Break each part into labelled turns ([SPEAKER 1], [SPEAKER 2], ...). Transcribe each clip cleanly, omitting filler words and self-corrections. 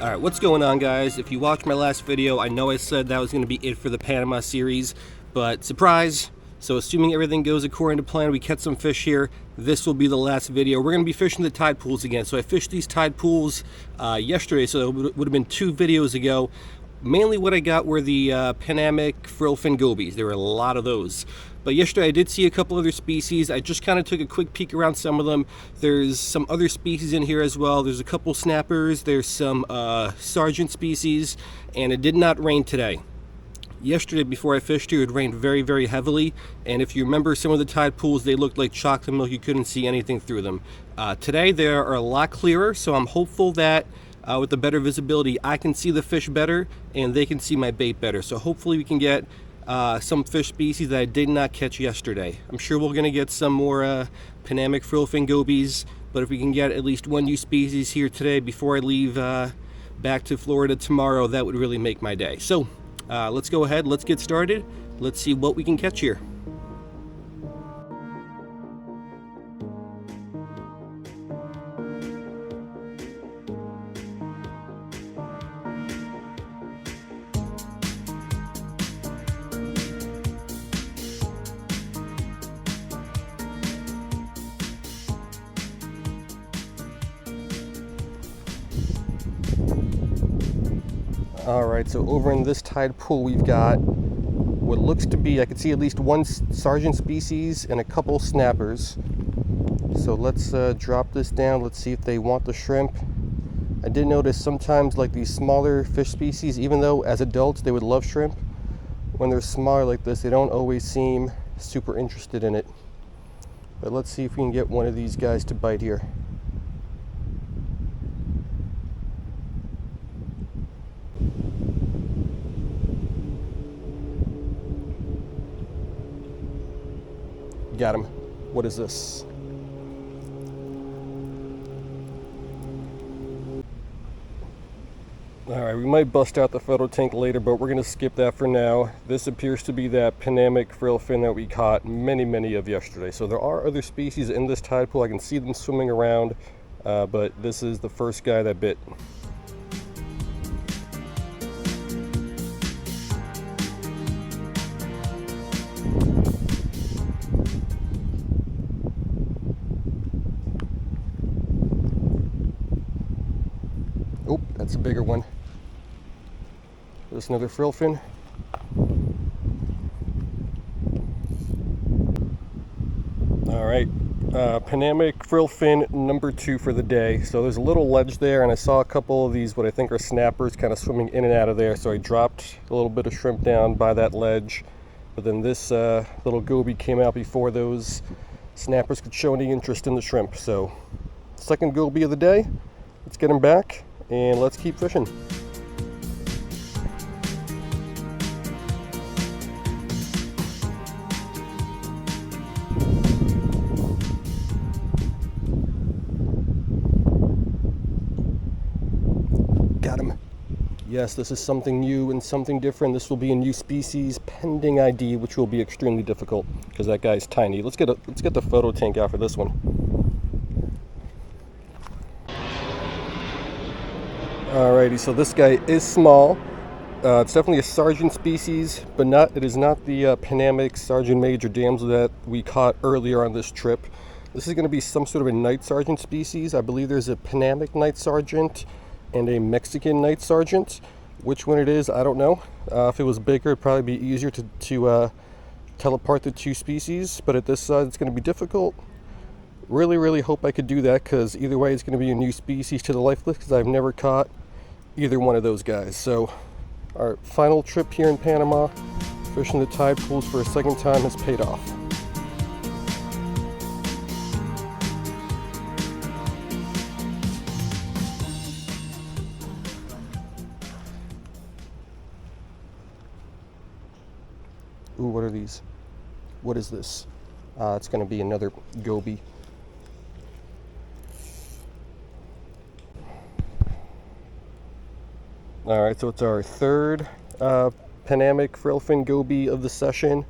[SPEAKER 1] Alright, what's going on, guys? If you watched my last video, I know I said that was going to be it for the Panama series, but surprise! So assuming everything goes according to plan, we catch some fish here, this will be the last video. We're going to be fishing the tide pools again. So I fished these tide pools yesterday, so it would have been 2 videos ago. Mainly what I got were the Panamic frillfin gobies. There were a lot of those. But yesterday I did see a couple other species. I just kind of took a quick peek around some of them. There's some other species in here as well. There's a couple snappers. There's some sergeant species. And it did not rain today. Yesterday before I fished here, it rained very, very heavily. And if you remember some of the tide pools, they looked like chocolate milk. You couldn't see anything through them. Today they are a lot clearer, so I'm hopeful that with the better visibility, I can see the fish better and they can see my bait better. So hopefully we can get some fish species that I did not catch yesterday. I'm sure we're going to get some more Panamic frillfin gobies, but if we can get at least one new species here today before I leave back to Florida tomorrow, that would really make my day. So let's go ahead, let's get started. Let's see what we can catch here. Alright, so over in this tide pool we've got what looks to be, I can see at least one sergeant species and a couple snappers. So let's drop this down, let's see if they want the shrimp. I did notice sometimes like these smaller fish species, even though as adults they would love shrimp, when they're smaller like this they don't always seem super interested in it. But let's see if we can get one of these guys to bite here. Got him. What is this? Alright, we might bust out the photo tank later, but we're going to skip that for now. This appears to be that Panamic frillfin that we caught many of yesterday. So there are other species in this tide pool. I can see them swimming around, but this is the first guy that bit. Oh, that's a bigger one. There's another frillfin. All right, Panamic frillfin number 2 for the day. So there's a little ledge there, and I saw a couple of these, what I think are snappers, kind of swimming in and out of there. So I dropped a little bit of shrimp down by that ledge. But then this little goby came out before those snappers could show any interest in the shrimp. So second goby of the day. Let's get him back. And let's keep fishing. Got him. Yes, this is something new and something different. This will be a new species pending ID, which will be extremely difficult because that guy's tiny. Let's get the photo tank out for this one. Alrighty, so this guy is small. It's definitely a sergeant species, but it is not the Panamic sergeant major damsel that we caught earlier on this trip. This is going to be some sort of a night sergeant species. I believe there's a Panamic night sergeant and a Mexican night sergeant. Which one it is, I don't know. If it was bigger, it'd probably be easier to tell apart the 2 species, but at this size it's going to be difficult. Really hope I could do that, because either way it's going to be a new species to the life list, because I've never caught either one of those guys. So our final trip here in Panama, fishing the tide pools for a second time, has paid off. Ooh, what are these? What is this? It's going to be another goby. Alright, so it's our third Panamic frillfin goby of the session.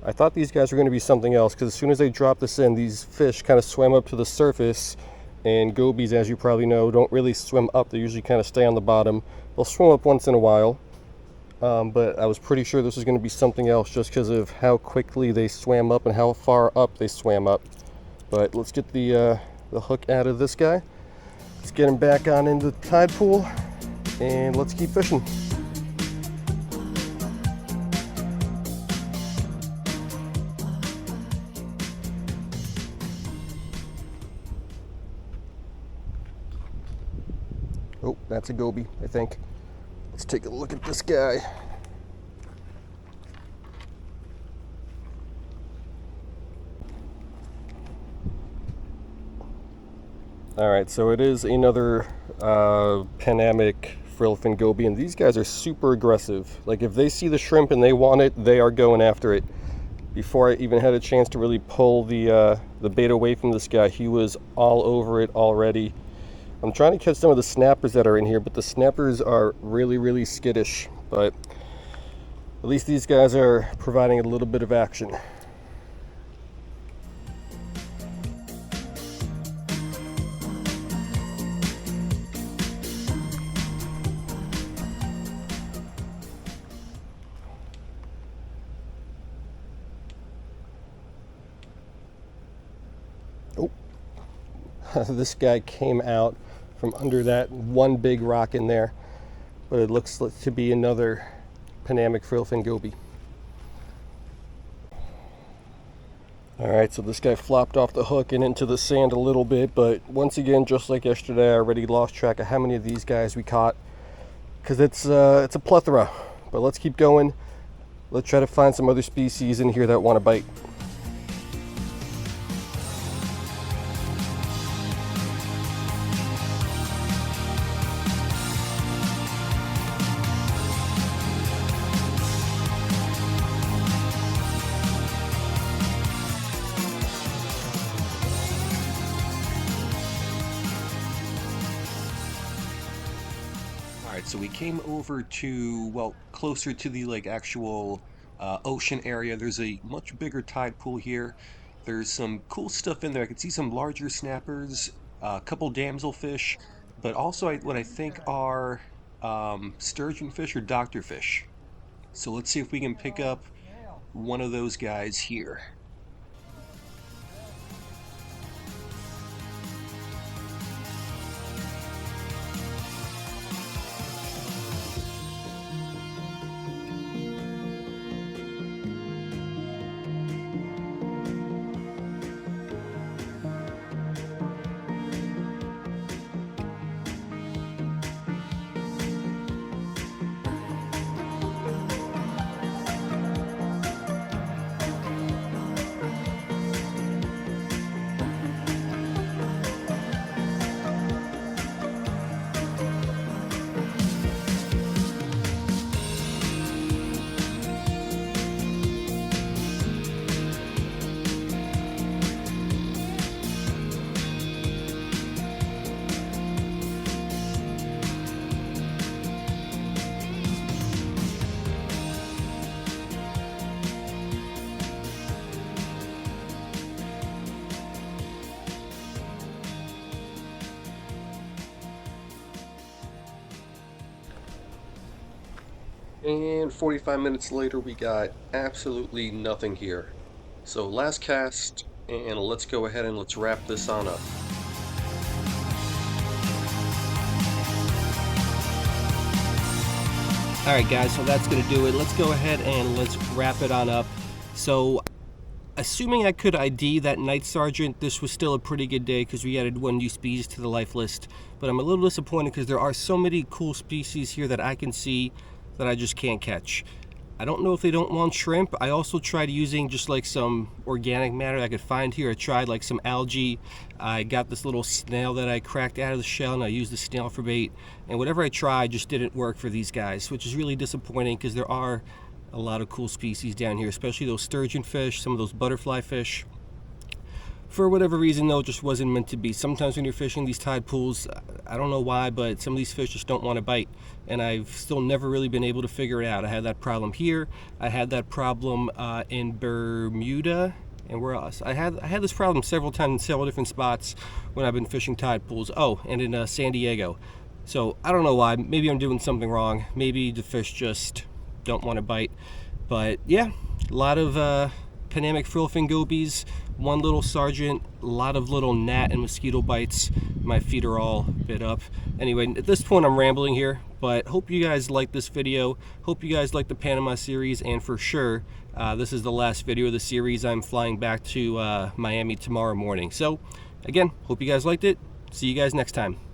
[SPEAKER 1] I thought these guys were going to be something else, because as soon as they dropped this in, these fish kind of swam up to the surface And gobies, as you probably know, don't really swim up. They usually kind of stay on the bottom. They'll swim up once in a while. But I was pretty sure this was going to be something else just because of how quickly they swam up and how far up they swam up. But let's get the hook out of this guy. Let's get him back on into the tide pool and let's keep fishing. Oh, that's a goby, I think. Let's take a look at this guy. Alright, so it is another Panamic frillfin goby, and these guys are super aggressive. Like, if they see the shrimp and they want it, they are going after it. Before I even had a chance to really pull the bait away from this guy, he was all over it already. I'm trying to catch some of the snappers that are in here, but the snappers are really, really skittish. But at least these guys are providing a little bit of action. Oh, this guy came out from under that one big rock in there, but it looks to be another Panamic frillfin goby. Alright, so this guy flopped off the hook and into the sand a little bit, but once again, just like yesterday, I already lost track of how many of these guys we caught, because it's a plethora. But let's keep going. Let's try to find some other species in here that want to bite. Alright, so we came over to, well, closer to the actual ocean area. There's a much bigger tide pool here. There's some cool stuff in there. I can see some larger snappers, a couple damselfish, but also what I think are sturgeonfish or doctorfish. So let's see if we can pick up one of those guys here. And 45 minutes later, we got absolutely nothing here. So last cast, and let's go ahead and let's wrap this on up. Alright guys, so that's going to do it. Let's go ahead and let's wrap it on up. So, assuming I could ID that Night Sergeant, this was still a pretty good day because we added one new species to the life list. But I'm a little disappointed because there are so many cool species here that I can see that I just can't catch. I don't know if they don't want shrimp. I also tried using just like some organic matter I could find here. I tried like some algae. I got this little snail that I cracked out of the shell and I used the snail for bait. And whatever I tried just didn't work for these guys, which is really disappointing because there are a lot of cool species down here, especially those sturgeon fish, some of those butterfly fish. For whatever reason though, it just wasn't meant to be. Sometimes when you're fishing these tide pools, I don't know why, but some of these fish just don't want to bite. And I've still never really been able to figure it out. I had that problem here. I had that problem in Bermuda. And we're us. I had this problem several times in several different spots when I've been fishing tide pools. Oh, and in San Diego. So I don't know why. Maybe I'm doing something wrong. Maybe the fish just don't want to bite. But yeah, a lot of Panamic frillfin gobies, one little sergeant, a lot of little gnat and mosquito bites. My feet are all bit up. Anyway, at this point I'm rambling here, but hope you guys like this video. Hope you guys like the Panama series, and for sure, this is the last video of the series. I'm flying back to Miami tomorrow morning. So again, hope you guys liked it. See you guys next time.